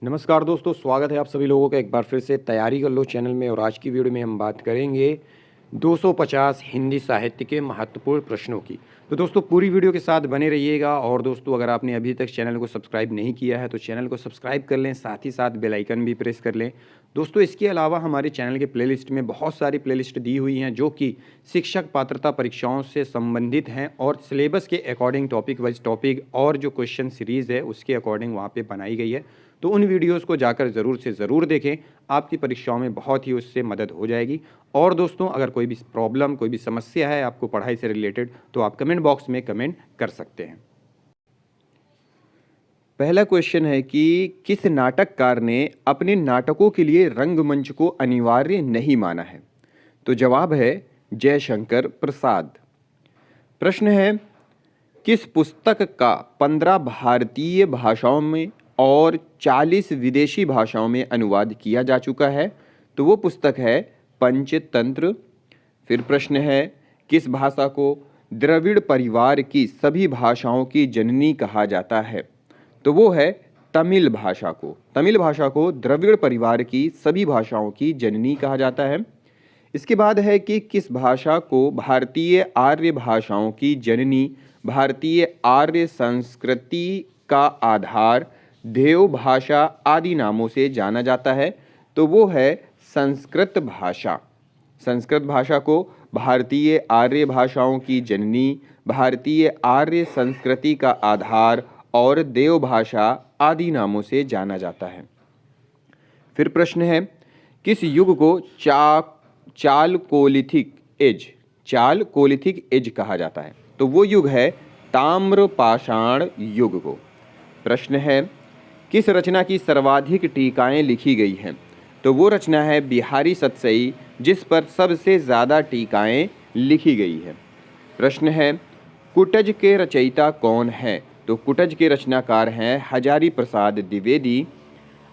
नमस्कार दोस्तों, स्वागत है आप सभी लोगों का एक बार फिर से तैयारी कर लो चैनल में। और आज की वीडियो में हम बात करेंगे 250 हिंदी साहित्य के महत्वपूर्ण प्रश्नों की। तो दोस्तों पूरी वीडियो के साथ बने रहिएगा। और दोस्तों अगर आपने अभी तक चैनल को सब्सक्राइब नहीं किया है तो चैनल को सब्सक्राइब कर लें, साथ ही साथ बेल आइकन भी प्रेस कर लें। दोस्तों इसके अलावा हमारे चैनल के प्लेलिस्ट में बहुत सारी प्लेलिस्ट दी हुई हैं जो कि शिक्षक पात्रता परीक्षाओं से संबंधित हैं और सिलेबस के अकॉर्डिंग टॉपिक वाइज टॉपिक और जो क्वेश्चन सीरीज़ है उसके अकॉर्डिंग वहाँ पे बनाई गई है। तो उन वीडियोस को जाकर ज़रूर से ज़रूर देखें, आपकी परीक्षाओं में बहुत ही उससे मदद हो जाएगी। और दोस्तों अगर कोई भी प्रॉब्लम, कोई भी समस्या है आपको पढ़ाई से रिलेटेड तो आप कमेंट बॉक्स में कमेंट कर सकते हैं। पहला क्वेश्चन है कि किस नाटककार ने अपने नाटकों के लिए रंगमंच को अनिवार्य नहीं माना है? तो जवाब है जयशंकर प्रसाद। प्रश्न है किस पुस्तक का 15 भारतीय भाषाओं में और 40 विदेशी भाषाओं में अनुवाद किया जा चुका है? तो वो पुस्तक है पंचतंत्र। फिर प्रश्न है किस भाषा को द्रविड़ परिवार की सभी भाषाओं की जननी कहा जाता है? तो वो है तमिल भाषा को। तमिल भाषा को द्रविड़ परिवार की सभी भाषाओं की जननी कहा जाता है। इसके बाद है कि किस भाषा को भारतीय आर्य भाषाओं की जननी, भारतीय आर्य संस्कृति का आधार, देव भाषा आदि नामों से जाना जाता है? तो वो है संस्कृत भाषा। संस्कृत भाषा को भारतीय आर्य भाषाओं की जननी, भारतीय आर्य संस्कृति का आधार और देव भाषा आदि नामों से जाना जाता है। फिर प्रश्न है किस युग को चालकोलिथिक एज कहा जाता है? तो वो युग है ताम्रपाषाण युग को। प्रश्न है किस रचना की सर्वाधिक टीकाएं लिखी गई हैं? तो वो रचना है बिहारी सतसई, जिस पर सबसे ज़्यादा टीकाएं लिखी गई है। प्रश्न है कुटज के रचयिता कौन है? तो कुटज के रचनाकार हैं हजारी प्रसाद द्विवेदी।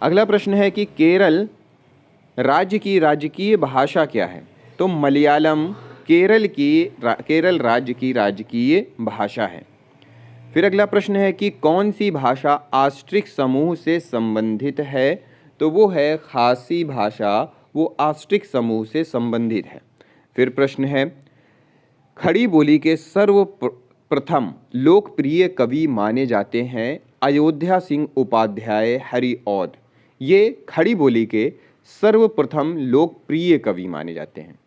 अगला प्रश्न है कि केरल राज्य की राजकीय भाषा क्या है? तो मलयालम केरल राज्य की राजकीय भाषा है। फिर अगला प्रश्न है कि कौन सी भाषा आस्ट्रिक समूह से संबंधित है? तो वो है खासी भाषा, वो आस्ट्रिक समूह से संबंधित है। फिर प्रश्न है खड़ी बोली के सर्वप्रथम लोकप्रिय कवि माने जाते हैं अयोध्या सिंह उपाध्याय हरिऔध। ये खड़ी बोली के सर्वप्रथम लोकप्रिय कवि माने जाते हैं।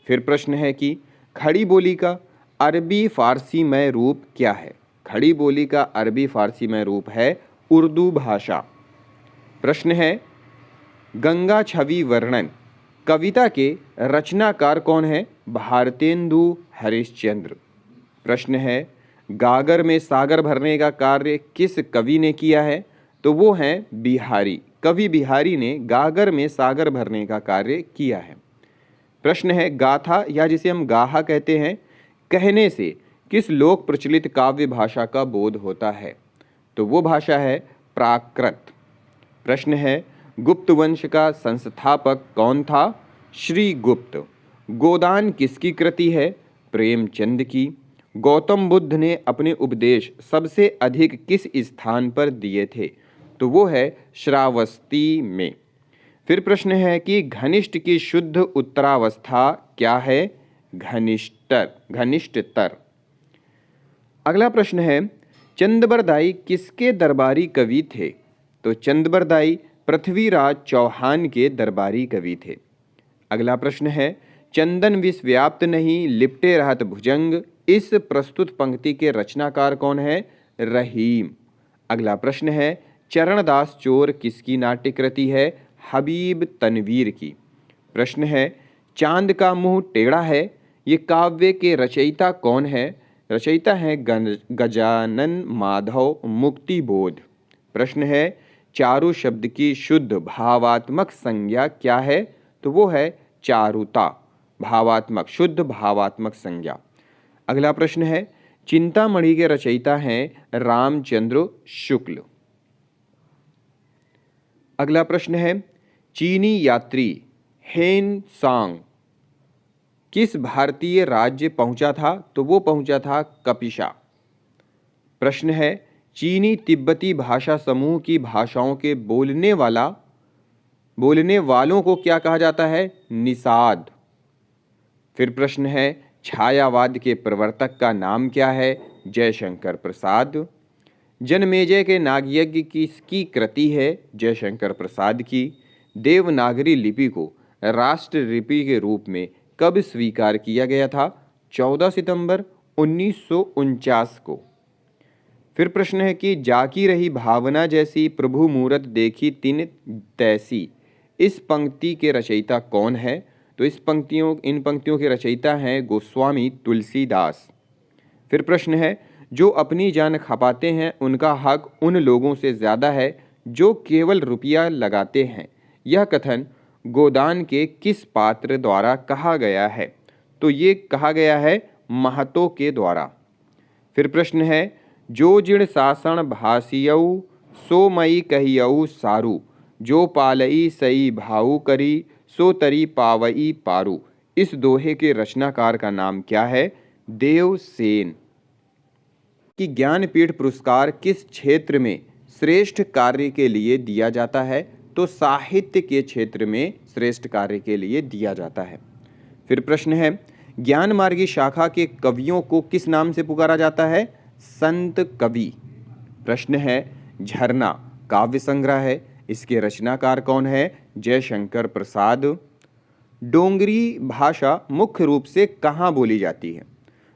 फिर प्रश्न है कि खड़ी बोली का अरबी फारसी में रूप क्या है? खड़ी बोली का अरबी फारसी में रूप है उर्दू भाषा। प्रश्न है गंगा छवि वर्णन कविता के रचनाकार कौन है? भारतेंदु हरिश्चंद्र। प्रश्न है गागर में सागर भरने का कार्य किस कवि ने किया है? तो वो हैं बिहारी। कवि बिहारी ने गागर में सागर भरने का कार्य किया है। प्रश्न है गाथा या जिसे हम गाहा कहते हैं, कहने से किस लोक प्रचलित काव्य भाषा का बोध होता है? तो वो भाषा है प्राकृत। प्रश्न है गुप्त वंश का संस्थापक कौन था? श्री गुप्त। गोदान किसकी कृति है? प्रेमचंद की। गौतम बुद्ध ने अपने उपदेश सबसे अधिक किस स्थान पर दिए थे? तो वो है श्रावस्ती में। फिर प्रश्न है कि घनिष्ठ की शुद्ध उत्तरावस्था क्या है? घनिष्ठतर। अगला प्रश्न है चंदबरदाई किसके दरबारी कवि थे? तो चंदबरदाई पृथ्वीराज चौहान के दरबारी कवि थे। अगला प्रश्न है चंदन विष व्याप्त नहीं लिपटे रहत भुजंग, इस प्रस्तुत पंक्ति के रचनाकार कौन है? रहीम। अगला प्रश्न है चरणदास चोर किसकी नाट्य कृति है? हबीब तनवीर की। प्रश्न है चांद का मुंह टेढ़ा है, ये काव्य के रचयिता कौन है? रचयिता है गजानन माधव मुक्तिबोध। प्रश्न है चारु शब्द की शुद्ध भावात्मक संज्ञा क्या है? तो वो है चारुता, भावात्मक, शुद्ध भावात्मक संज्ञा। अगला प्रश्न है चिंतामणि के रचयिता हैं रामचंद्र शुक्ल। अगला प्रश्न है चीनी यात्री हेन सांग किस भारतीय राज्य पहुंचा था? तो वो पहुंचा था कपिशा। प्रश्न है चीनी तिब्बती भाषा समूह की भाषाओं के बोलने वालों को क्या कहा जाता है? निषाद। फिर प्रश्न है, छायावाद के प्रवर्तक का नाम क्या है? जयशंकर प्रसाद। जनमेजय के नागयज्ञ किसकी कृति है? जयशंकर प्रसाद की। देवनागरी लिपि को राष्ट्र लिपि के रूप में कब स्वीकार किया गया था? 14 सितंबर 1949 को। फिर प्रश्न है कि जाकी रही भावना जैसी प्रभु मूरत देखी तिन तैसी, इस पंक्ति के रचयिता कौन है? तो इन पंक्तियों के रचयिता हैं गोस्वामी तुलसीदास। फिर प्रश्न है, जो अपनी जान खपाते हैं उनका हक उन लोगों से ज़्यादा है जो केवल रुपया लगाते हैं। यह कथन गोदान के किस पात्र द्वारा कहा गया है? तो ये कहा गया है महतो के द्वारा। फिर प्रश्न है, जो जिण सासण भासियऊ सो मई कहियऊ सारू, जो पालई सई भाऊ करी सो तरी पावई पारू, इस दोहे के रचनाकार का नाम क्या है? देवसेन। कि ज्ञानपीठ पुरस्कार किस क्षेत्र में श्रेष्ठ कार्य के लिए दिया जाता है? तो साहित्य के क्षेत्र में श्रेष्ठ कार्य के लिए दिया जाता है। फिर प्रश्न है, ज्ञान मार्गी शाखा के कवियों को किस नाम से पुकारा जाता है? संत कवि। प्रश्न है, झरना काव्य संग्रह है, इसके रचनाकार कौन है? जयशंकर प्रसाद। डोंगरी भाषा मुख्य रूप से कहाँ बोली जाती है?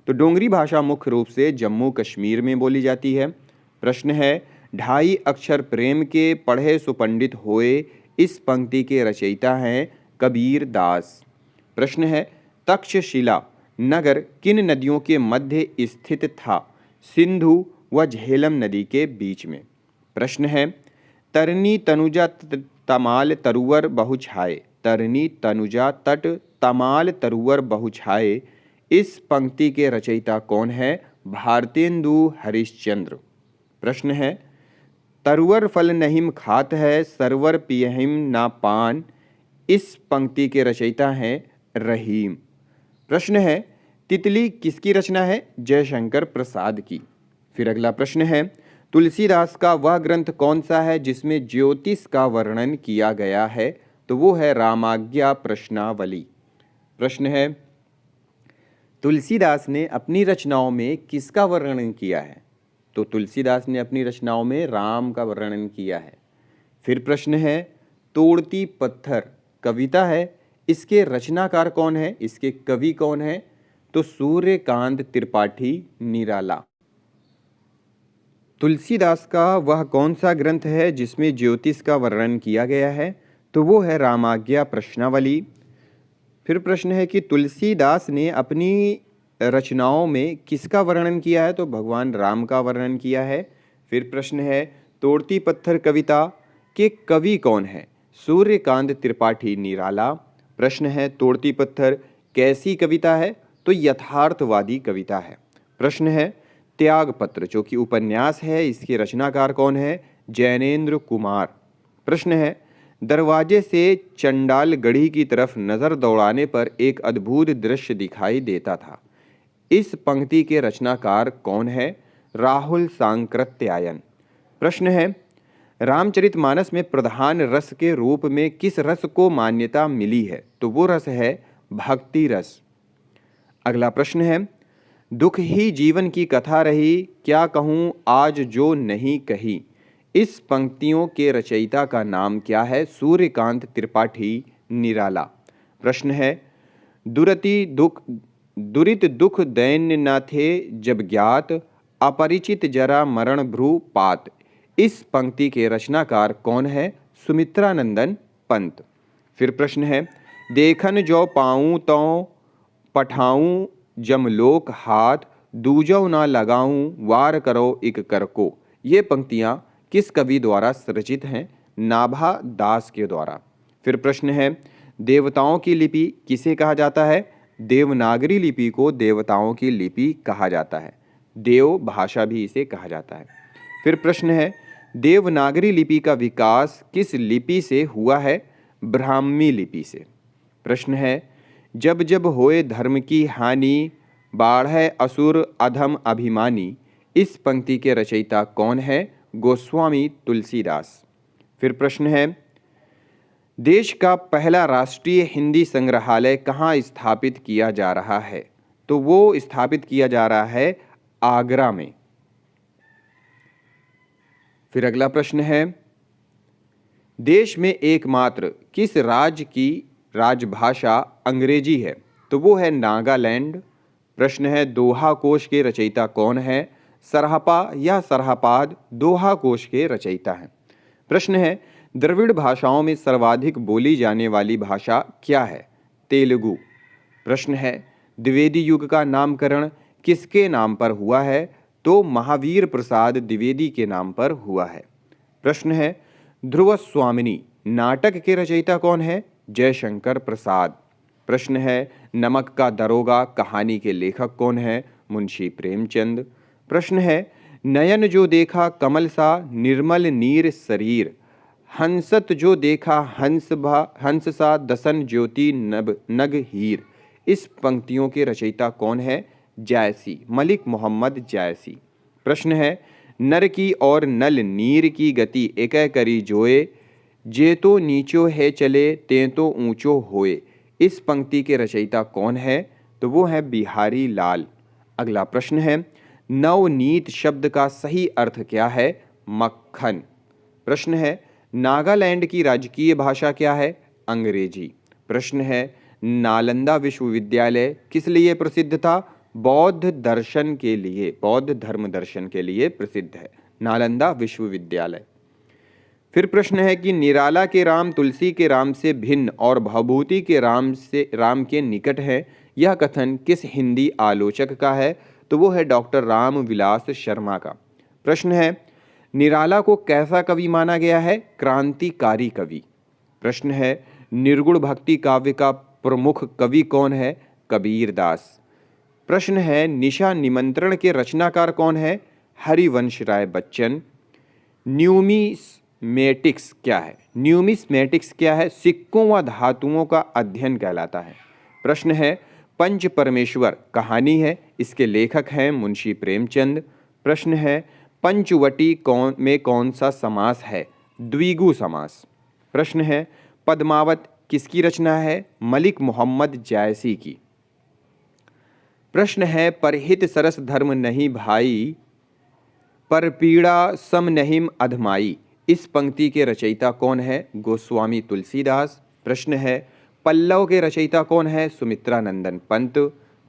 तो डोंगरी भाषा मुख्य रूप से जम्मू कश्मीर में बोली जाती है। प्रश्न है, ढाई अक्षर प्रेम के पढ़े सुपंडित होए, इस पंक्ति के रचयिता हैं कबीर दास। प्रश्न है, तक्षशिला नगर किन नदियों के मध्य स्थित था? सिंधु व झेलम नदी के बीच में। प्रश्न है, तरनी तनुजा तमाल तरुवर बहुछाए, तरनी तनुजा तट तमाल तरुवर बहुछाए, इस पंक्ति के रचयिता कौन है? भारतेंदु हरिश्चंद्र। प्रश्न है, तरुवर फल नहिम खात है, सरवर पियहिम ना पान, इस पंक्ति के रचयिता हैं रहीम। प्रश्न है, तितली किसकी रचना है? जयशंकर प्रसाद की। फिर अगला प्रश्न है, तुलसीदास का वह ग्रंथ कौन सा है जिसमें ज्योतिष का वर्णन किया गया है? तो वो है रामाज्ञा प्रश्नावली। प्रश्न है, तुलसीदास ने अपनी रचनाओं में किसका वर्णन किया है? तो तुलसीदास ने अपनी रचनाओं में राम का वर्णन किया है। फिर प्रश्न है, तोड़ती पत्थर कविता है, इसके रचनाकार कौन है? इसके कवि कौन है? तो सूर्यकांत त्रिपाठी निराला। तुलसीदास का वह कौन सा ग्रंथ है जिसमें ज्योतिष का वर्णन किया गया है? तो वो है रामाज्ञा प्रश्नावली। फिर प्रश्न है कि तुलसीदास ने अपनी रचनाओं में किसका वर्णन किया है? तो भगवान राम का वर्णन किया है। फिर प्रश्न है, तोड़ती पत्थर कविता के कवि कौन है? सूर्यकांत त्रिपाठी निराला। प्रश्न है, तोड़ती पत्थर कैसी कविता है? तो यथार्थवादी कविता है। प्रश्न है, त्यागपत्र जो कि उपन्यास है, इसके रचनाकार कौन है? जैनेन्द्र कुमार। प्रश्न है, दरवाजे से चंडाल गढ़ी की तरफ नज़र दौड़ाने पर एक अद्भुत दृश्य दिखाई देता था, इस पंक्ति के रचनाकार कौन है? राहुल सांकृत्यायन। प्रश्न है, रामचरितमानस में प्रधान रस के रूप में किस रस को मान्यता मिली है? तो वो रस है भक्ति रस। अगला प्रश्न है, दुख ही जीवन की कथा रही, क्या कहूँ आज जो नहीं कही, इस पंक्तियों के रचयिता का नाम क्या है? सूर्यकांत त्रिपाठी निराला। प्रश्न है, दुरित दुख दैन्य न थे जब ज्ञात, अपरिचित जरा मरण भ्रू पात, इस पंक्ति के रचनाकार कौन है? सुमित्रानंदन पंत। फिर प्रश्न है, देखन जो पाऊँ तो पठाऊँ जमलोक हाथ, दूजो ना लगाऊँ वार करो इक कर को, ये पंक्तियाँ किस कवि द्वारा सृजित हैं? नाभा दास के द्वारा। फिर प्रश्न है, देवताओं की लिपि किसे कहा जाता है? देवनागरी लिपि को देवताओं की लिपि कहा जाता है, देव भाषा भी इसे कहा जाता है। फिर प्रश्न है, देवनागरी लिपि का विकास किस लिपि से हुआ है? ब्राह्मी लिपि से। प्रश्न है, जब जब होए धर्म की हानि, बाढ़ है असुर अधम अभिमानी, इस पंक्ति के रचयिता कौन है? गोस्वामी तुलसीदास। फिर प्रश्न है, देश का पहला राष्ट्रीय हिंदी संग्रहालय कहाँ स्थापित किया जा रहा है? तो वो स्थापित किया जा रहा है आगरा में। फिर अगला प्रश्न है, देश में एकमात्र किस राज्य की राजभाषा अंग्रेजी है? तो वो है नागालैंड। प्रश्न है, दोहा कोश के रचयिता कौन है? सरहपा या सरहपाद दोहा कोश के रचयिता हैं। प्रश्न है, द्रविड़ भाषाओं में सर्वाधिक बोली जाने वाली भाषा क्या है? तेलुगु। प्रश्न है, द्विवेदी युग का नामकरण किसके नाम पर हुआ है? तो महावीर प्रसाद द्विवेदी के नाम पर हुआ है। प्रश्न है, ध्रुव स्वामिनी नाटक के रचयिता कौन है? जयशंकर प्रसाद। प्रश्न है, नमक का दरोगा कहानी के लेखक कौन है? मुंशी प्रेमचंद। प्रश्न है, नयन जो देखा कमल सा निर्मल नीर शरीर, हंसत जो देखा हंस सा दसन ज्योति नग हीर, इस पंक्तियों के रचयिता कौन है? जायसी, मलिक मोहम्मद जायसी। प्रश्न है, नर की और नल नीर की गति एक करी जोए, जे तो नीचो है चले ते तो ऊंचो होए, इस पंक्ति के रचयिता कौन है? तो वो है बिहारी लाल। अगला प्रश्न है, नवनीत शब्द का सही अर्थ क्या है? मक्खन। प्रश्न है, नागालैंड की राजकीय भाषा क्या है? अंग्रेजी। प्रश्न है, नालंदा विश्वविद्यालय किस लिए प्रसिद्ध था? बौद्ध दर्शन के लिए, बौद्ध धर्म दर्शन के लिए प्रसिद्ध है नालंदा विश्वविद्यालय। फिर प्रश्न है कि निराला के राम तुलसी के राम से भिन्न और भभूति के राम के निकट है, यह कथन किस हिंदी आलोचक का है? तो वो है डॉक्टर राम विलास शर्मा का। प्रश्न है, निराला को कैसा कवि माना गया है? क्रांतिकारी कवि। प्रश्न है, निर्गुण भक्ति काव्य का प्रमुख कवि कौन है? कबीर दास। प्रश्न है, निशा निमंत्रण के रचनाकार कौन है? हरिवंश राय बच्चन। न्यूमिस्मेटिक्स क्या है? न्यूमिस्मेटिक्स क्या है? सिक्कों व धातुओं का अध्ययन कहलाता है। प्रश्न है, पंच परमेश्वर कहानी है, इसके लेखक हैं मुंशी प्रेमचंद। प्रश्न है, पंचवटी में कौन सा समास है? द्विगु समास। प्रश्न है, पद्मावत किसकी रचना है? मलिक मोहम्मद जायसी की। प्रश्न है, परहित सरस धर्म नहीं भाई, पर पीड़ा सम नहीं अधमाई, इस पंक्ति के रचयिता कौन है? गोस्वामी तुलसीदास। प्रश्न है, पल्लव के रचयिता कौन है? सुमित्रा नंदन पंत।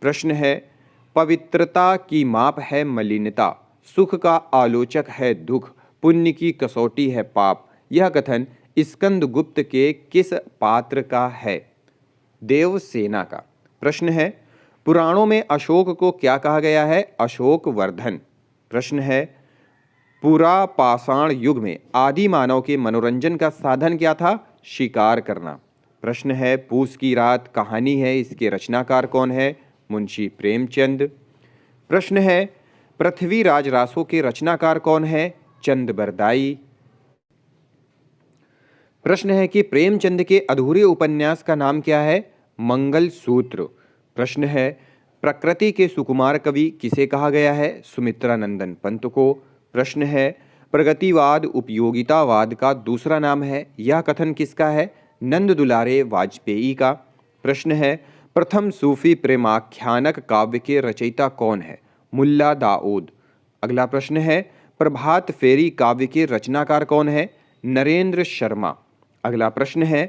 प्रश्न है, पवित्रता की माप है मलिनता, सुख का आलोचक है दुख, पुण्य की कसौटी है पाप, यह कथन स्कंदगुप्त के किस पात्र का है? देवसेना का। प्रश्न है, पुराणों में अशोक को क्या कहा गया है? अशोक वर्धन। प्रश्न है, पुरा पाषाण युग में आदि मानव के मनोरंजन का साधन क्या था? शिकार करना। प्रश्न है, पूस की रात कहानी है, इसके रचनाकार कौन है? मुंशी प्रेमचंद। प्रश्न है, पृथ्वी राज रासों के रचनाकार कौन है? चंद बरदाई। प्रश्न है कि प्रेमचंद के अधूरे उपन्यास का नाम क्या है? मंगल सूत्र। प्रश्न है, प्रकृति के सुकुमार कवि किसे कहा गया है? सुमित्रा नंदन पंत को। प्रश्न है, प्रगतिवाद उपयोगितावाद का दूसरा नाम है, यह कथन किसका है? नंद दुलारे वाजपेयी का। प्रश्न है, प्रथम सूफी प्रेमाख्यानक काव्य के रचयिता कौन है? मुल्ला दाऊद। अगला प्रश्न है, प्रभात फेरी काव्य के रचनाकार कौन है? नरेंद्र शर्मा। अगला प्रश्न है,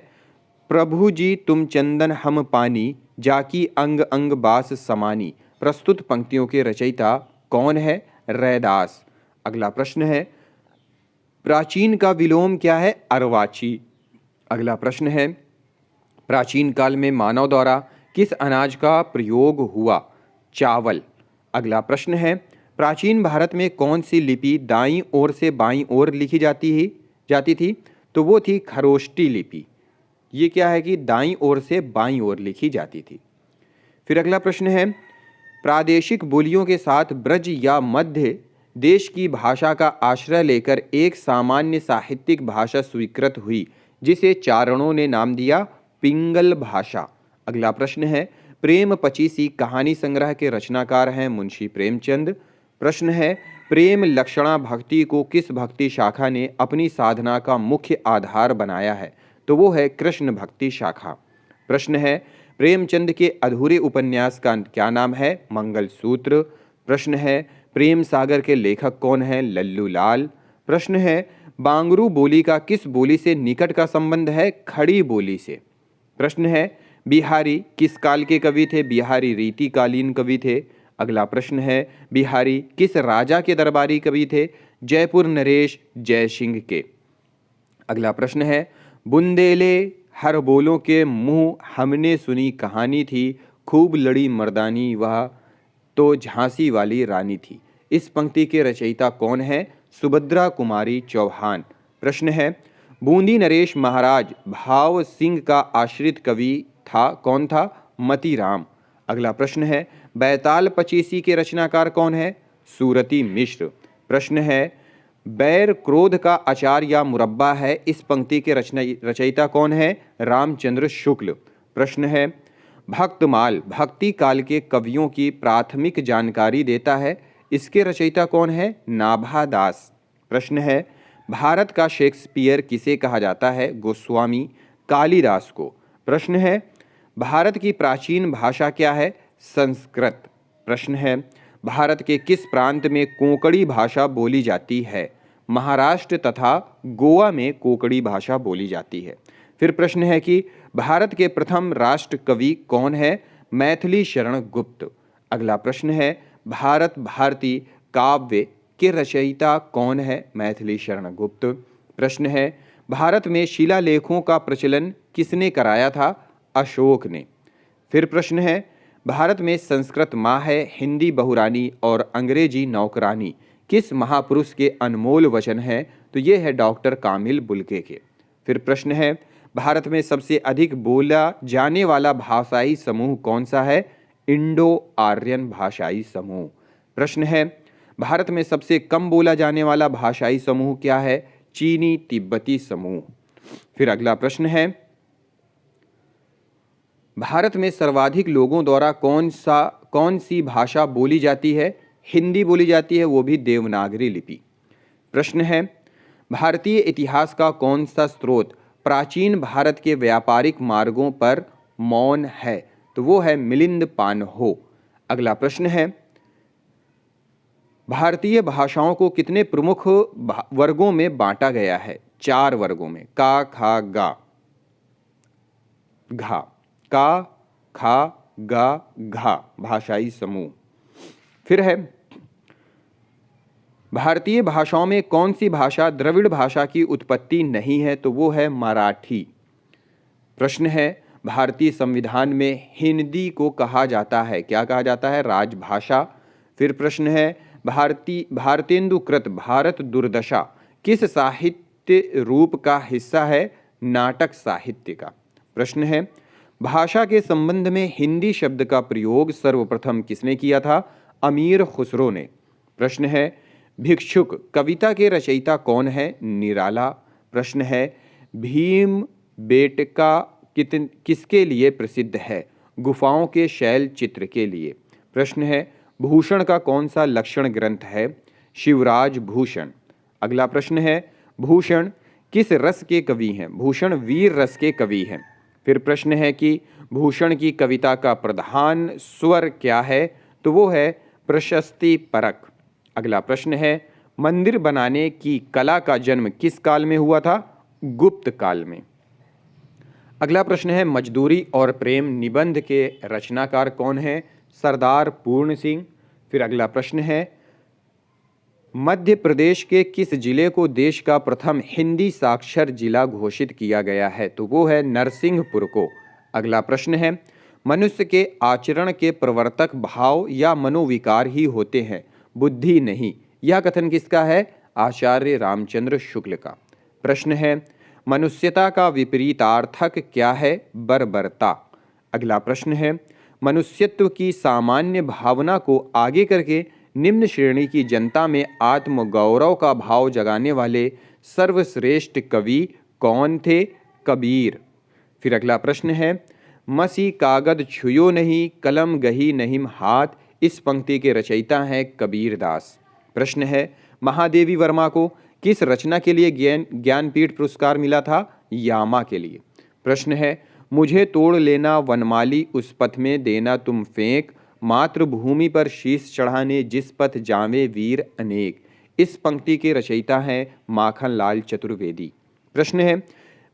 प्रभु जी तुम चंदन हम पानी, जाकी अंग अंग बास समानी, प्रस्तुत पंक्तियों के रचयिता कौन है? रैदास। अगला प्रश्न है, प्राचीन का विलोम क्या है? अर्वाची। अगला प्रश्न है, प्राचीन काल में मानव द्वारा किस अनाज का प्रयोग हुआ? चावल। अगला प्रश्न है, प्राचीन भारत में कौन सी लिपि दाईं ओर से बाईं ओर लिखी जाती थी? तो वो थी खरोष्टी लिपि। ये क्या है कि दाईं ओर से बाईं ओर लिखी जाती थी। फिर अगला प्रश्न है, प्रादेशिक बोलियों के साथ ब्रज या मध्य देश की भाषा का आश्रय लेकर एक सामान्य साहित्यिक भाषा स्वीकृत हुई, जिसे चारणों ने नाम दिया पिंगल भाषा। अगला प्रश्न है, प्रेम पचीसी कहानी संग्रह के रचनाकार हैं मुंशी प्रेमचंद। प्रश्न है, प्रेम लक्षणा भक्ति को किस भक्ति शाखा ने अपनी साधना का मुख्य आधार बनाया है? तो वो है कृष्ण भक्ति शाखा। प्रश्न है, प्रेमचंद के अधूरे उपन्यास का क्या नाम है? मंगलसूत्र। प्रश्न है, प्रेम सागर के लेखक कौन है? लल्लू लाल। प्रश्न है, बांगरू बोली का किस बोली से निकट का संबंध है? खड़ी बोली से। प्रश्न है, बिहारी किस काल के कवि थे? बिहारी रीतिकालीन कवि थे। अगला प्रश्न है, बिहारी किस राजा के दरबारी कवि थे? जयपुर नरेश जयसिंह के। अगला प्रश्न है, बुंदेले हर बोलों के मुंह हमने सुनी कहानी थी, खूब लड़ी मर्दानी वह तो झांसी वाली रानी थी। इस पंक्ति के रचयिता कौन है? सुभद्रा कुमारी चौहान। प्रश्न है, बूंदी नरेश महाराज भाव सिंह का आश्रित कवि था, कौन था? मतीराम। अगला प्रश्न है, बैताल पचीसी के रचनाकार कौन है? सूरती मिश्र। प्रश्न है, बैर क्रोध का अचार या मुरब्बा है, इस पंक्ति के रचयिता कौन है? रामचंद्र शुक्ल। प्रश्न है, भक्तमाल भक्ति काल के कवियों की प्राथमिक जानकारी देता है, इसके रचयिता कौन है? नाभा दास। प्रश्न है, भारत का शेक्सपियर किसे कहा जाता है? गोस्वामी कालिदास को। प्रश्न है, भारत की प्राचीन भाषा क्या है? संस्कृत। प्रश्न है, भारत के किस प्रांत में कोंकणी भाषा बोली जाती है? महाराष्ट्र तथा गोवा में कोंकणी भाषा बोली जाती है। फिर प्रश्न है कि भारत के प्रथम राष्ट्र कवि कौन है? मैथिली शरण गुप्त। अगला प्रश्न है, भारत भारती काव्य के रचयिता कौन है? मैथिली शरण गुप्त। प्रश्न है, भारत में शिलालेखों का प्रचलन किसने कराया था? अशोक ने। फिर प्रश्न है, भारत में संस्कृत माँ है, हिंदी बहुरानी और अंग्रेजी नौकरानी किस महापुरुष के अनमोल वचन हैं? तो ये है डॉक्टर कामिल बुल्के के। फिर प्रश्न है, भारत में सबसे अधिक बोला जाने वाला भाषाई समूह कौन सा है? इंडो आर्यन भाषाई समूह। प्रश्न है, भारत में सबसे कम बोला जाने वाला भाषाई समूह क्या है? चीनी तिब्बती समूह। फिर अगला प्रश्न है, भारत में सर्वाधिक लोगों द्वारा कौन सी भाषा बोली जाती है? हिंदी बोली जाती है, वो भी देवनागरी लिपि। प्रश्न है, भारतीय इतिहास का कौन सा स्रोत प्राचीन भारत के व्यापारिक मार्गों पर मौन है? तो वो है मिलिंद पानहो। अगला प्रश्न है, भारतीय भाषाओं को कितने प्रमुख वर्गों में बांटा गया है? 4 वर्गों में, का खा गा घा। का खा गा घा भाषाई समूह। फिर है, भारतीय भाषाओं में कौन सी भाषा द्रविड़ भाषा की उत्पत्ति नहीं है? तो वो है मराठी। प्रश्न है, भारतीय संविधान में हिंदी को कहा जाता है, क्या कहा जाता है? राजभाषा। फिर प्रश्न है, भारतेंदुकृत भारत दुर्दशा किस साहित्य रूप का हिस्सा है? नाटक साहित्य का। प्रश्न है, भाषा के संबंध में हिंदी शब्द का प्रयोग सर्वप्रथम किसने किया था? अमीर खुसरो ने। प्रश्न है, भिक्षुक कविता के रचयिता कौन है? निराला। प्रश्न है, भीम बेटका किसके लिए प्रसिद्ध है? गुफाओं के शैल चित्र के लिए। प्रश्न है, भूषण का कौन सा लक्षण ग्रंथ है? शिवराज भूषण। अगला प्रश्न है, भूषण किस रस के कवि हैं? भूषण वीर रस के कवि हैं। फिर प्रश्न है कि भूषण की कविता का प्रधान स्वर क्या है? तो वो है प्रशस्ति परक। अगला प्रश्न है, मंदिर बनाने की कला का जन्म किस काल में हुआ था? गुप्त काल में। अगला प्रश्न है, मजदूरी और प्रेम निबंध के रचनाकार कौन है? सरदार पूर्ण सिंह। फिर अगला प्रश्न है, मध्य प्रदेश के किस जिले को देश का प्रथम हिंदी साक्षर जिला घोषित किया गया है? तो वो है नरसिंहपुर को। अगला प्रश्न है, मनुष्य के आचरण के प्रवर्तक भाव या मनोविकार ही होते हैं, बुद्धि नहीं। यह कथन किसका है? आचार्य रामचंद्र शुक्ल का। प्रश्न है, मनुष्यता का विपरीतार्थक क्या है? बर्बरता। अगला प्रश्न है, मनुष्यत्व की सामान्य भावना को आगे करके निम्न श्रेणी की जनता में आत्मगौरव का भाव जगाने वाले सर्वश्रेष्ठ कवि कौन थे? कबीर। फिर अगला प्रश्न है, मसी कागद छुयो नहीं, कलम गही नहीं हाथ, इस पंक्ति के रचयिता हैं कबीर दास। प्रश्न है, महादेवी वर्मा को किस रचना के लिए ज्ञानपीठ पुरस्कार मिला था? यामा के लिए। प्रश्न है, मुझे तोड़ लेना वनमाली उस पथ में देना तुम फेंक, मातृभूमि पर शीश चढ़ाने जिस पथ जावे वीर अनेक। इस पंक्ति के रचयिता हैं माखनलाल चतुर्वेदी। प्रश्न है,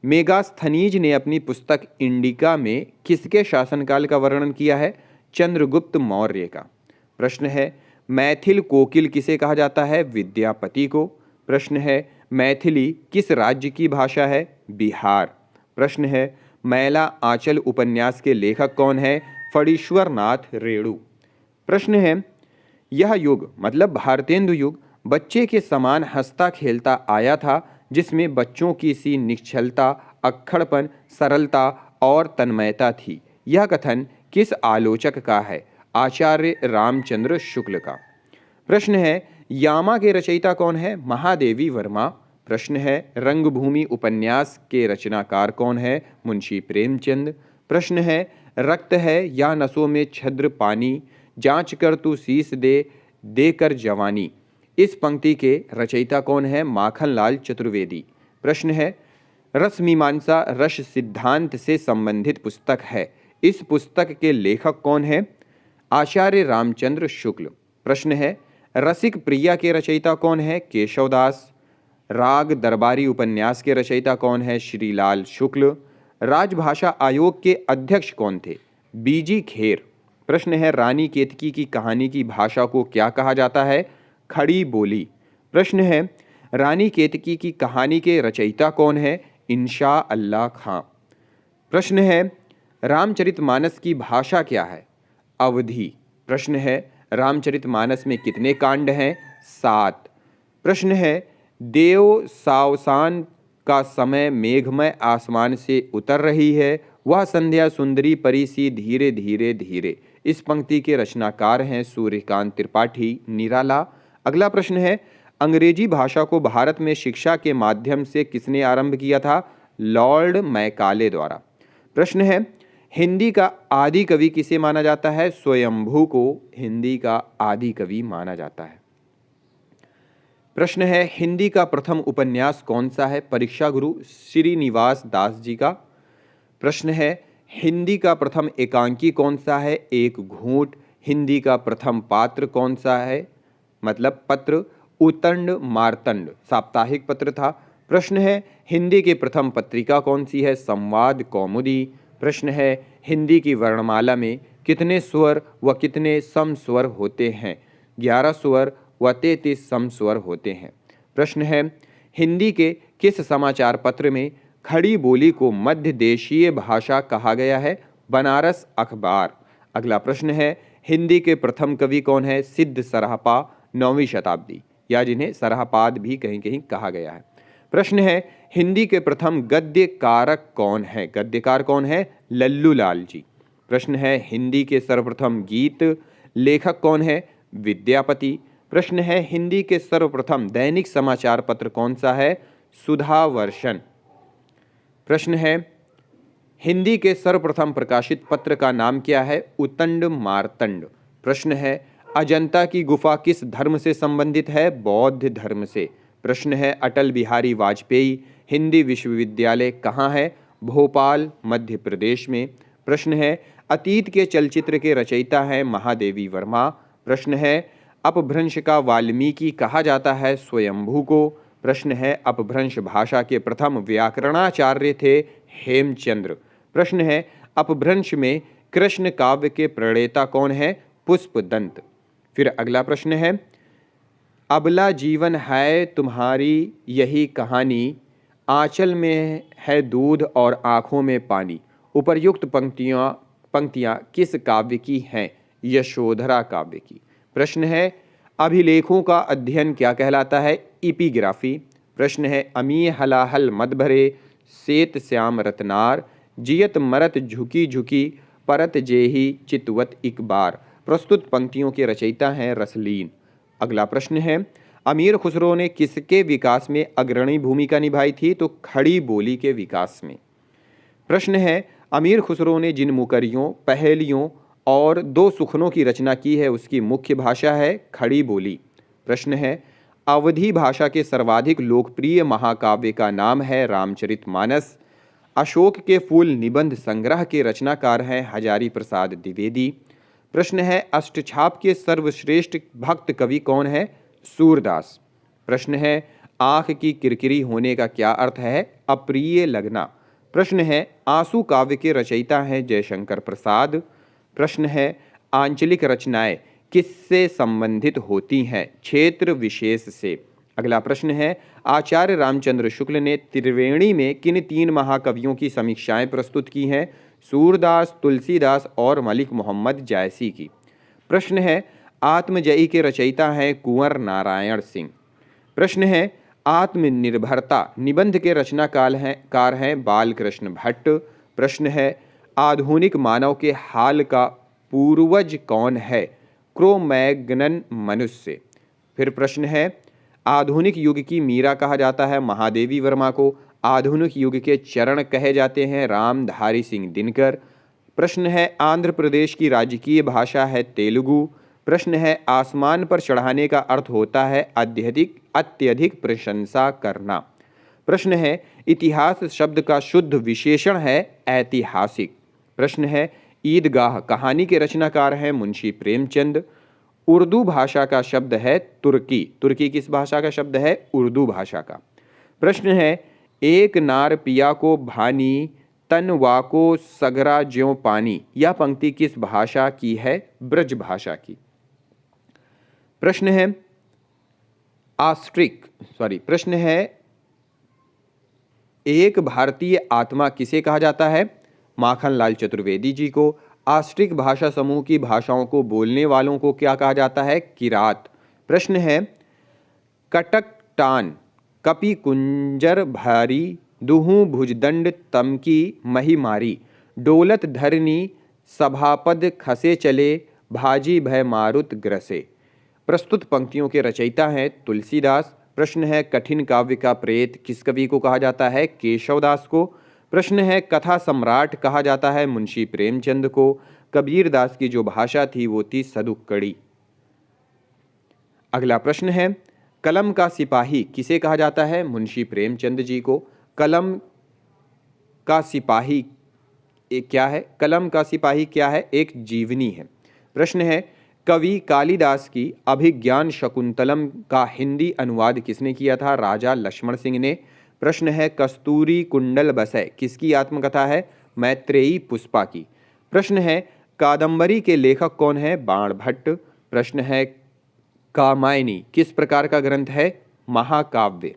मेगास्थनीज ने अपनी पुस्तक इंडिका में किसके शासनकाल का वर्णन किया है? चंद्रगुप्त मौर्य का। प्रश्न है, मैथिल कोकिल किसे कहा जाता है? विद्यापति को। प्रश्न है, मैथिली किस राज्य की भाषा है? बिहार। प्रश्न है, मैला आंचल उपन्यास के लेखक कौन है? फणीश्वर नाथ रेणु। प्रश्न है, यह युग मतलब भारतेंदु युग बच्चे के समान हंसता खेलता आया था, जिसमें बच्चों की सी निश्चलता, अक्खड़पन, सरलता और तन्मयता थी। यह कथन किस आलोचक का है? आचार्य रामचंद्र शुक्ल का। प्रश्न है, यामा के रचयिता कौन है? महादेवी वर्मा। प्रश्न है, रंगभूमि उपन्यास के रचनाकार कौन है? मुंशी प्रेमचंद। प्रश्न है, रक्त है या नसों में छद्र पानी, जांच कर तू शीस दे देकर जवानी। इस पंक्ति के रचयिता कौन है? माखनलाल चतुर्वेदी। प्रश्न है, रस मीमांसा रस सिद्धांत से संबंधित पुस्तक है, इस पुस्तक के लेखक कौन है? आचार्य रामचंद्र शुक्ल। प्रश्न है, रसिक प्रिया के रचयिता कौन है? केशवदास। राग दरबारी उपन्यास के रचयिता कौन है? श्रीलाल शुक्ल। राजभाषा आयोग के अध्यक्ष कौन थे? बीजी खेर। प्रश्न है, रानी केतकी की कहानी की भाषा को क्या कहा जाता है? खड़ी बोली। प्रश्न है, रानी केतकी की कहानी के रचयिता कौन है? इंशा अल्लाह खां। प्रश्न है, रामचरितमानस की भाषा क्या है? अवधी। प्रश्न है, रामचरितमानस में कितने कांड हैं? 7। प्रश्न है, देव सावसान का समय मेघमय आसमान से उतर रही है, वह संध्या सुंदरी परी सी धीरे धीरे धीरे। इस पंक्ति के रचनाकार हैं सूर्यकांत त्रिपाठी निराला। अगला प्रश्न है, अंग्रेजी भाषा को भारत में शिक्षा के माध्यम से किसने आरंभ किया था? लॉर्ड मैकाले द्वारा। प्रश्न है, हिंदी का आदि कवि किसे माना जाता है? स्वयंभू को हिंदी का आदि कवि माना जाता है। प्रश्न है, हिंदी का प्रथम उपन्यास कौन सा है? परीक्षा गुरु श्रीनिवास दास जी का। प्रश्न है, हिंदी का प्रथम एकांकी कौन सा है? एक घूंट। हिंदी का प्रथम पात्र कौन सा है? मतलब पत्र उतंड मार्तंड साप्ताहिक पत्र था। प्रश्न है, हिंदी की प्रथम पत्रिका कौन सी है? संवाद कौमुदी। प्रश्न है, हिंदी की वर्णमाला में कितने स्वर व कितने सम स्वर होते हैं? 11 स्वर व 33 सम स्वर होते हैं। प्रश्न है, हिंदी के किस समाचार पत्र में खड़ी बोली को मध्य देशीय भाषा कहा गया है? बनारस अखबार। अगला प्रश्न है, हिंदी के प्रथम कवि कौन है? सिद्ध सरापा 9वीं शताब्दी, या जिन्हें सरापाद भी कहीं कहीं कहा गया है। प्रश्न है, हिंदी के प्रथम गद्यकारक कौन है? गद्यकार कौन है? लल्लू लाल जी। प्रश्न है, हिंदी के सर्वप्रथम गीत लेखक कौन है? विद्यापति। प्रश्न है, हिंदी के सर्वप्रथम दैनिक समाचार पत्र कौन सा है? सुधावर्षन। प्रश्न है, हिंदी के सर्वप्रथम प्रकाशित पत्र का नाम क्या है? उतंड मार्तंड। प्रश्न है, अजंता की गुफा किस धर्म से संबंधित है? बौद्ध धर्म से। प्रश्न है, अटल बिहारी वाजपेयी हिंदी विश्वविद्यालय कहाँ है? भोपाल मध्य प्रदेश में। प्रश्न है, अतीत के चलचित्र के रचयिता हैं महादेवी वर्मा। प्रश्न है, अपभ्रंश का वाल्मीकि कहा जाता है? स्वयंभू को। प्रश्न है, अपभ्रंश भाषा के प्रथम व्याकरणाचार्य थे हेमचंद्र। प्रश्न है, अपभ्रंश में कृष्ण काव्य के प्रणेता कौन है? पुष्पदंत। फिर अगला प्रश्न है, अबला जीवन है तुम्हारी यही कहानी, आंचल में है दूध और आँखों में पानी। उपर्युक्त पंक्तियाँ किस काव्य की हैं? यशोधरा काव्य की। प्रश्न है, अभिलेखों का अध्ययन क्या कहलाता है? इपिग्राफी। प्रश्न है, अमीय हलाहल मद भरे सेत श्याम रतनार, जियत मरत झुकी झुकी परत जेही चितवत एक बार। प्रस्तुत पंक्तियों के रचयिता हैं रसलीन। अगला प्रश्न है, अमीर खुसरो ने किसके विकास में अग्रणी भूमिका निभाई थी? तो खड़ी बोली के विकास में। प्रश्न है, अमीर खुसरो ने जिन मुकरियों, पहेलियों और 2 सुखनों की रचना की है उसकी मुख्य भाषा है खड़ी बोली। प्रश्न है अवधी भाषा के सर्वाधिक लोकप्रिय महाकाव्य का नाम है रामचरितमानस। अशोक के फूल निबंध संग्रह के रचनाकार हैं हजारी प्रसाद द्विवेदी। प्रश्न है अष्टछाप के सर्वश्रेष्ठ भक्त कवि कौन है? सूरदास। प्रश्न है आँख की किरकिरी होने का क्या अर्थ है? अप्रिय लगना। प्रश्न है आंसू काव्य के रचयिता हैं जयशंकर प्रसाद। प्रश्न है आंचलिक रचनाएं किससे संबंधित होती हैं? क्षेत्र विशेष से। अगला प्रश्न है आचार्य रामचंद्र शुक्ल ने त्रिवेणी में किन 3 महाकवियों की समीक्षाएं प्रस्तुत की हैं? सूरदास, तुलसीदास और मलिक मोहम्मद जायसी की। प्रश्न है आत्मजयी के रचयिता हैं कुंवर नारायण सिंह। प्रश्न है आत्मनिर्भरता निबंध के रचनाकार हैं बालकृष्ण भट्ट। प्रश्न है आधुनिक मानव के हाल का पूर्वज कौन है? क्रो-मैग्नन मनुष्य। फिर प्रश्न है आधुनिक युग की मीरा कहा जाता है महादेवी वर्मा को। आधुनिक युग के चरण कहे जाते हैं रामधारी सिंह दिनकर। प्रश्न है आंध्र प्रदेश की राजकीय भाषा है तेलुगु। प्रश्न है आसमान पर चढ़ाने का अर्थ होता है अत्यधिक प्रशंसा करना। प्रश्न है इतिहास शब्द का शुद्ध विशेषण है ऐतिहासिक। प्रश्न है ईदगाह कहानी के रचनाकार हैं मुंशी प्रेमचंद। उर्दू भाषा का शब्द है तुर्की। तुर्की किस भाषा का शब्द है? उर्दू भाषा का। प्रश्न है एक नार पिया को भानी तन वाको सगरा ज्यों पानी, यह पंक्ति किस भाषा की है? ब्रज भाषा की। प्रश्न है प्रश्न है एक भारतीय आत्मा किसे कहा जाता है? माखनलाल चतुर्वेदी जी को। आस्ट्रिक भाषा समूह की भाषाओं को बोलने वालों को क्या कहा जाता है? किरात। प्रश्न है कटकटान कपि कुंजर भारी दुहु भुजदंड तमकी मही मारी डोलत धरनी सभापद खसे चले भाजी भय मारुत ग्रसे। प्रस्तुत पंक्तियों के रचयिता हैं तुलसीदास। प्रश्न है कठिन काव्य का प्रेत किस कवि को कहा जाता है? केशवदास को। प्रश्न है कथा सम्राट कहा जाता है मुंशी प्रेमचंद को। कबीर दास की जो भाषा थी वो थी सदुक्कड़ी। अगला प्रश्न है कलम का सिपाही किसे कहा जाता है? मुंशी प्रेमचंद जी को। कलम का सिपाही क्या है? कलम का सिपाही क्या है? एक जीवनी है। प्रश्न है कवि कालिदास की अभिज्ञान शकुंतलम का हिंदी अनुवाद किसने किया था? राजा लक्ष्मण सिंह ने। प्रश्न है कस्तूरी कुंडल बसय किसकी आत्मकथा है? मैत्रेयी पुष्पा की। प्रश्न है कादंबरी के लेखक कौन है? बाण भट्ट। प्रश्न है कामायनी किस प्रकार का ग्रंथ है? महाकाव्य।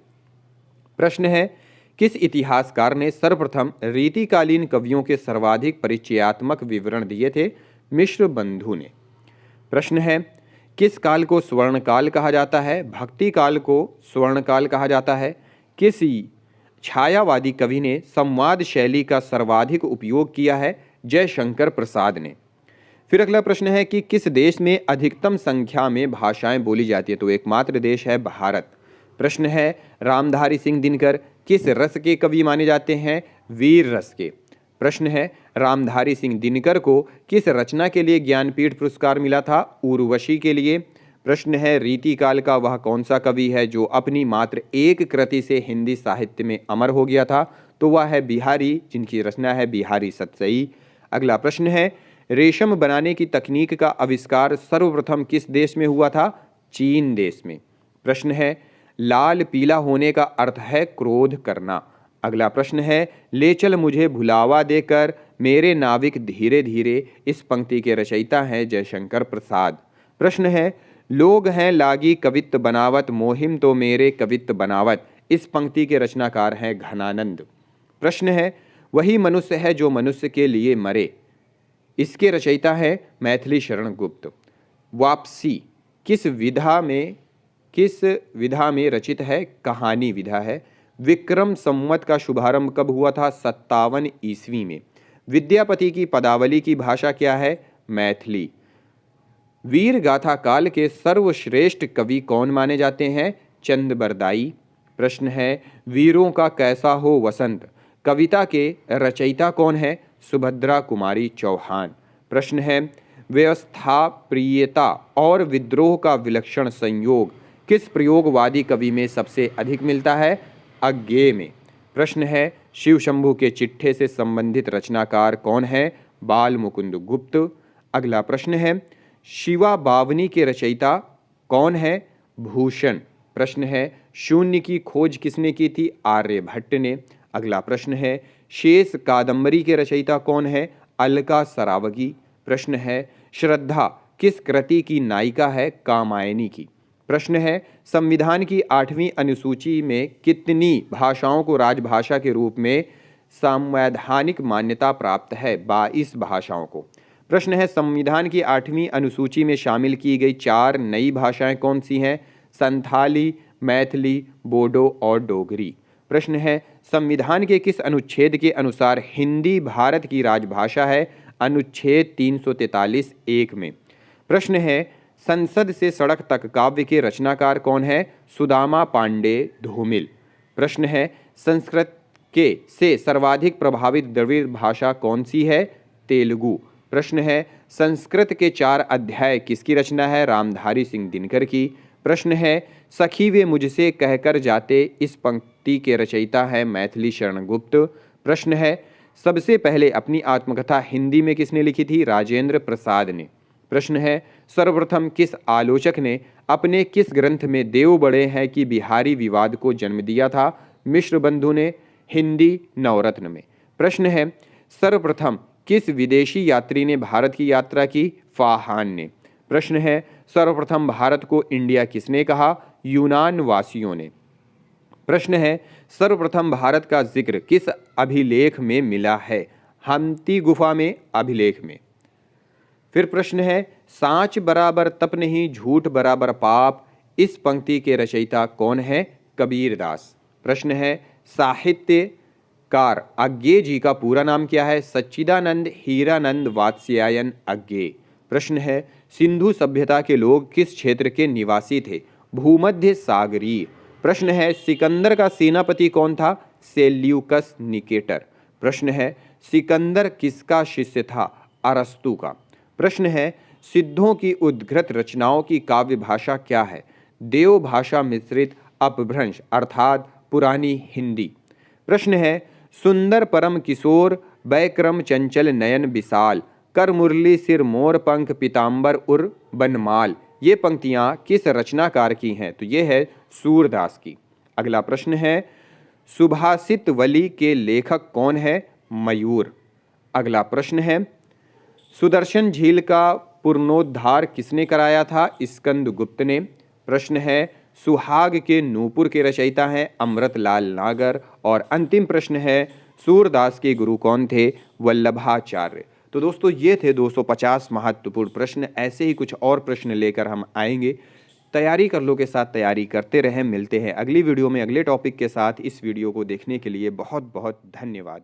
प्रश्न है किस इतिहासकार ने सर्वप्रथम रीतिकालीन कवियों के सर्वाधिक परिचयात्मक विवरण दिए थे? मिश्र बंधु ने। प्रश्न है किस काल को स्वर्णकाल कहा जाता है? भक्ति काल को स्वर्णकाल कहा जाता है। किस छायावादी कवि ने संवाद शैली का सर्वाधिक उपयोग किया है? जयशंकर प्रसाद ने। फिर अगला प्रश्न है कि किस देश में अधिकतम संख्या में भाषाएं बोली जाती है? तो एकमात्र देश है भारत। प्रश्न है रामधारी सिंह दिनकर किस रस के कवि माने जाते हैं? वीर रस के। प्रश्न है रामधारी सिंह दिनकर को किस रचना के लिए ज्ञानपीठ पुरस्कार मिला था? उर्वशी के लिए। प्रश्न है रीतिकाल का वह कौन सा कवि है जो अपनी मात्र एक कृति से हिंदी साहित्य में अमर हो गया था? तो वह है बिहारी, जिनकी रचना है बिहारी सतसई। अगला प्रश्न है रेशम बनाने की तकनीक का आविष्कार सर्वप्रथम किस देश में हुआ था? चीन देश में। प्रश्न है लाल पीला होने का अर्थ है क्रोध करना। अगला प्रश्न है ले चल मुझे भुलावा देकर मेरे नाविक धीरे धीरे, इस पंक्ति के रचयिता हैं जयशंकर प्रसाद। प्रश्न है लोग हैं लागी कवित्त बनावत मोहिम तो मेरे कवित्त बनावत, इस पंक्ति के रचनाकार हैं घनानंद। प्रश्न है वही मनुष्य है जो मनुष्य के लिए मरे, इसके रचयिता है मैथिली शरण गुप्त। वापसी किस विधा में रचित है? कहानी विधा है। विक्रम संवत का शुभारंभ कब हुआ था? 57 ईस्वी में। विद्यापति की पदावली की भाषा क्या है? मैथिली। वीर गाथा काल के सर्वश्रेष्ठ कवि कौन माने जाते हैं? चंद बरदाई। प्रश्न है वीरों का कैसा हो वसंत, कविता के रचयिता कौन है? सुभद्रा कुमारी चौहान। प्रश्न है व्यवस्था प्रियता और विद्रोह का विलक्षण संयोग किस प्रयोगवादी कवि में सबसे अधिक मिलता है? अज्ञेय में। प्रश्न है शिव शंभू के चिट्ठे से संबंधित रचनाकार कौन है? बाल मुकुंद गुप्त। अगला प्रश्न है शिवा बावनी के रचयिता कौन है? भूषण। प्रश्न है शून्य की खोज किसने की थी? आर्यभट्ट ने। अगला प्रश्न है शेष कादंबरी के रचयिता कौन है? अलका सरावगी। प्रश्न है श्रद्धा किस कृति की नायिका है? कामायनी की। प्रश्न है संविधान की 8वीं अनुसूची में कितनी भाषाओं को राजभाषा के रूप में संवैधानिक मान्यता प्राप्त है? 22 भाषाओं को। प्रश्न है संविधान की 8वीं अनुसूची में शामिल की गई 4 नई भाषाएं कौन सी हैं? संथाली, मैथिली, बोडो और डोगरी। प्रश्न है संविधान के किस अनुच्छेद के अनुसार हिंदी भारत की राजभाषा है? अनुच्छेद 343(1) में। प्रश्न है संसद से सड़क तक काव्य के रचनाकार कौन है? सुदामा पांडे धूमिल। प्रश्न है संस्कृत के से सर्वाधिक प्रभावित द्रविड़ भाषा कौन सी है? तेलुगु। प्रश्न है संस्कृत के 4 अध्याय किसकी रचना है? रामधारी सिंह दिनकर की। प्रश्न है सखी वे मुझसे कहकर जाते इस पंक्ति के रचयिता है मैथिली शरण गुप्त। प्रश्न है सबसे पहले अपनी आत्मकथा हिंदी में किसने लिखी थी? राजेंद्र प्रसाद ने। प्रश्न है सर्वप्रथम किस आलोचक ने अपने किस ग्रंथ में देव बड़े हैं कि बिहारी विवाद को जन्म दिया था? मिश्र बंधु ने। हिंदी नवरत्न में। प्रश्न है सर्वप्रथम किस विदेशी यात्री ने भारत की यात्रा की? फाहान ने। प्रश्न है सर्वप्रथम भारत को इंडिया किसने कहा? यूनान वासियों ने। प्रश्न है सर्वप्रथम भारत का जिक्र किस अभिलेख में मिला है? हम्पी गुफा में अभिलेख में। फिर प्रश्न है सांच बराबर तप नहीं झूठ बराबर पाप इस पंक्ति के रचयिता कौन है? कबीरदास। प्रश्न है साहित्यकार अज्ञेय जी का पूरा नाम क्या है? सच्चिदानंद हीरानंद वात्स्यायन अज्ञेय। प्रश्न है सिंधु सभ्यता के लोग किस क्षेत्र के निवासी थे? भूमध्य सागरीय। प्रश्न है सिकंदर का सेनापति कौन था? Seleucus Nicator. प्रश्न है सिकंदर किसका शिष्य था? अरस्तु का। प्रश्न है सिद्धों की उद्घृत रचनाओं की काव्य भाषा क्या है? देव भाषा मिश्रित अपभ्रंश अर्थात पुरानी हिंदी। प्रश्न है सुंदर परम किशोर बैक्रम चंचल नयन विशाल कर मुरली सिर मोर पंख पीताम्बर उर बनमाल ये पंक्तियां किस रचनाकार की हैं? तो ये है सूरदास की। अगला प्रश्न है सुभाषित वली के लेखक कौन है? मयूर। अगला प्रश्न है सुदर्शन झील का पुनरुद्धार किसने कराया था? स्कंदगुप्त ने। प्रश्न है सुहाग के नूपुर के रचयिता हैं अमृतलाल नागर। और अंतिम प्रश्न है सूरदास के गुरु कौन थे? वल्लभाचार्य। तो दोस्तों ये थे 250 महत्वपूर्ण प्रश्न। ऐसे ही कुछ और प्रश्न लेकर हम आएंगे। तैयारी कर लो के साथ तैयारी करते रहें। मिलते हैं अगली वीडियो में अगले टॉपिक के साथ। इस वीडियो को देखने के लिए बहुत बहुत धन्यवाद।